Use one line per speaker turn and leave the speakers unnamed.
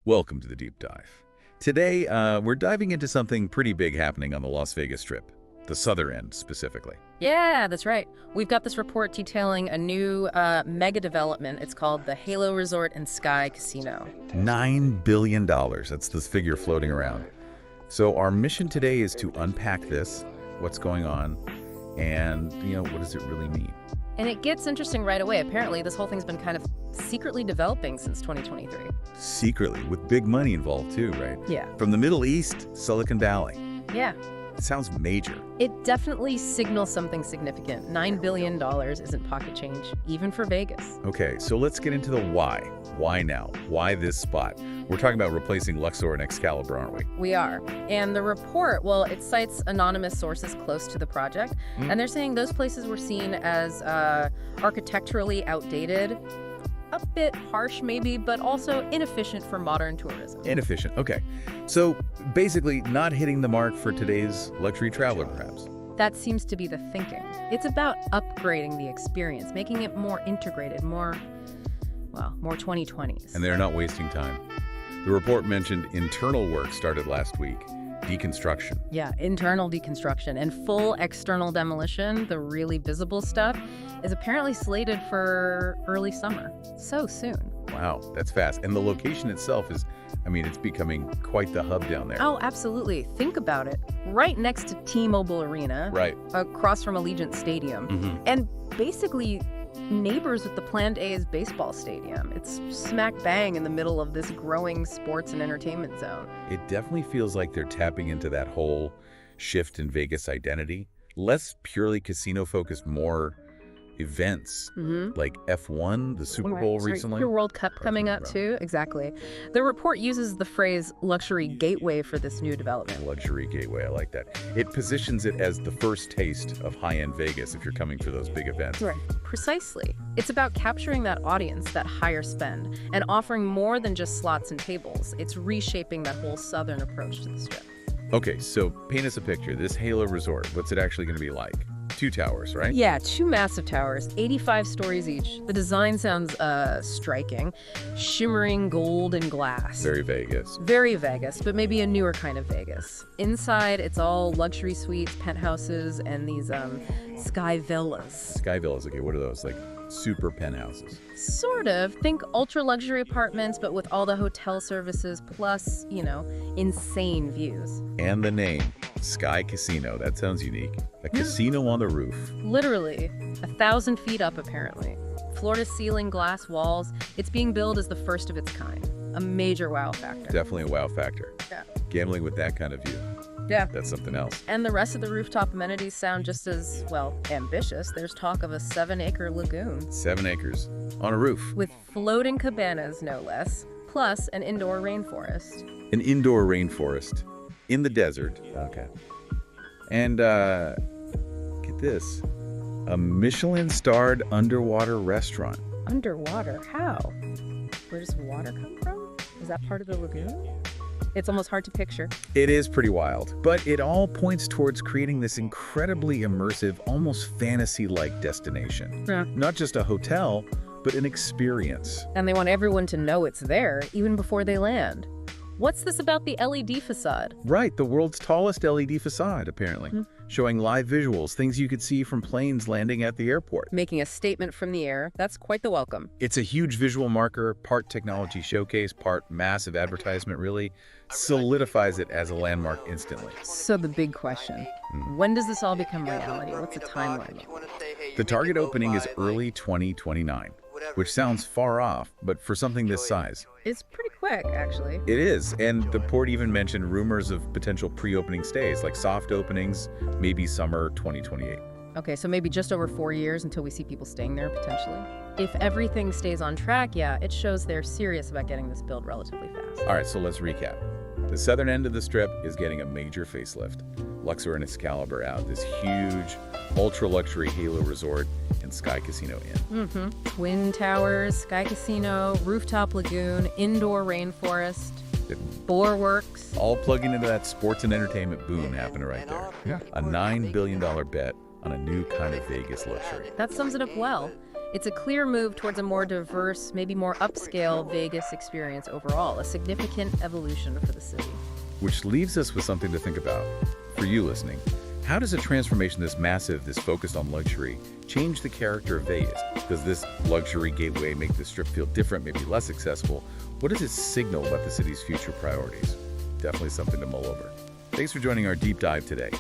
Welcome to the Deep Dive. Today, we're diving into something pretty big happening on the Las Vegas Strip, the southern end specifically.
Yeah, that's right. We've got this report detailing a new mega development. It's called the Halo Resort and Sky Casino.
$9 billion, that's the figure floating around. So our mission today is to unpack this, what's going on, and, what does it really mean?
And it gets interesting right away. Apparently, this whole thing's been kind of secretly developing since 2023.
Secretly, with big money involved too, right?
Yeah.
From the Middle East, Silicon Valley.
Yeah.
It sounds major.
It definitely signals something significant. $9 billion isn't pocket change, even for Vegas.
Okay, so let's get into the why. Why now? Why this spot? We're talking about replacing Luxor and Excalibur, aren't we?
We are. And the report, well, it cites anonymous sources close to the project, and they're saying those places were seen as architecturally outdated, a bit harsh maybe, but also inefficient for modern tourism.
Inefficient, okay. So basically not hitting the mark for today's luxury traveler, perhaps.
That seems to be the thinking. It's about upgrading the experience, making it more integrated, more 2020s.
And they're not wasting time. The report mentioned internal work started last week. Deconstruction.
Yeah, internal deconstruction and full external demolition, the really visible stuff, is apparently slated for early summer. So soon.
Wow, that's fast. And the location itself is, it's becoming quite the hub down there.
Oh, absolutely. Think about it. Right next to T-Mobile Arena.
Right.
Across from Allegiant Stadium. And basically neighbors with the planned A's baseball stadium. It's smack bang in the middle of this growing sports and entertainment zone.
It definitely feels like they're tapping into that whole shift in Vegas identity. Less purely casino-focused, more events like F1, the Super Bowl recently.
Your World Cup coming up too, exactly. The report uses the phrase luxury gateway for this new development.
Luxury gateway, I like that. It positions it as the first taste of high-end Vegas if you're coming for those big events.
Right, precisely. It's about capturing that audience, that higher spend, and offering more than just slots and tables. It's reshaping that whole southern approach to the Strip.
Okay, so paint us a picture. This Halo Resort, what's it actually going to be like? 2 towers, right?
Yeah, 2 massive towers, 85 stories each. The design sounds striking. Shimmering gold and glass.
Very Vegas.
Very Vegas, but maybe a newer kind of Vegas. Inside, it's all luxury suites, penthouses, and these sky villas.
Sky villas, okay, what are those? Like super penthouses?
Sort of. Think ultra-luxury apartments, but with all the hotel services, plus, insane views.
And the name, Sky Casino. That sounds unique. A casino on the roof.
Literally. 1,000 feet up, apparently. Floor-to-ceiling glass walls. It's being billed as the first of its kind. A major wow factor.
Definitely a wow factor.
Yeah.
Gambling with that kind of view.
Yeah.
That's something else.
And the rest of the rooftop amenities sound just as, ambitious. There's talk of a 7-acre lagoon.
7 acres. On a roof.
With floating cabanas, no less. Plus an indoor rainforest.
An indoor rainforest. In the desert. Okay. And, get this. A Michelin-starred underwater restaurant.
Underwater? How? Where does water come from? Is that part of the lagoon? It's almost hard to picture.
It is pretty wild, but it all points towards creating this incredibly immersive, almost fantasy-like destination.
Yeah.
Not just a hotel, but an experience.
And they want everyone to know it's there, even before they land. What's this about the LED facade?
Right, the world's tallest LED facade, apparently. Showing live visuals, things you could see from planes landing at the airport.
Making a statement from the air. That's quite the welcome.
It's a huge visual marker, part technology showcase, part massive advertisement, really solidifies it as a landmark instantly.
So the big question, when does this all become reality? What's the timeline?
The target opening is early 2029. Which sounds far off, but for something this size.
It's pretty quick, actually.
It is, and the port even mentioned rumors of potential pre-opening stays, like soft openings, maybe summer 2028.
Okay, so maybe just over 4 years until we see people staying there, potentially. If everything stays on track, yeah, it shows they're serious about getting this built relatively fast.
All right, so let's recap. The southern end of the Strip is getting a major facelift. Luxor and Excalibur out, this huge, ultra-luxury Halo Resort and Sky Casino in.
Twin towers, Sky Casino, rooftop lagoon, indoor rainforest, boreworks.
All plugging into that sports and entertainment boom happening right there. Yeah. A $9 billion bet on a new kind of Vegas luxury.
That sums it up well. It's a clear move towards a more diverse, maybe more upscale Vegas experience overall, a significant evolution for the city.
Which leaves us with something to think about. For you listening, how does a transformation this massive, this focused on luxury, change the character of Vegas? Does this luxury gateway make the Strip feel different, maybe less accessible? What does it signal about the city's future priorities? Definitely something to mull over. Thanks for joining our deep dive today.